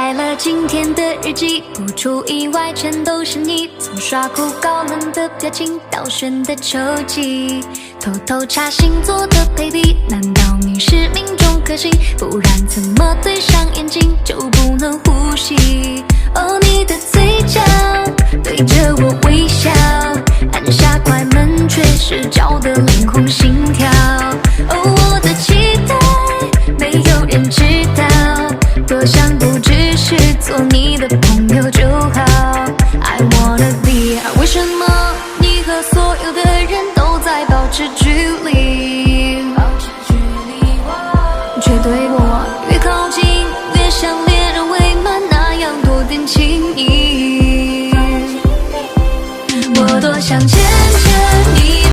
开了今天的日记，不出意外全都是你。从耍酷高冷的表情到炫的球技，偷偷查星座的配比，难道你是命中克星？不然怎么对上眼睛就不能呼吸？哦，你的嘴角对着我微笑，按下快门却是叫得脸红心跳。哦，我的期待没有人知道，多想不只是做你的朋友就好。I wanna be， 为什么你和所有的人都在保持距离？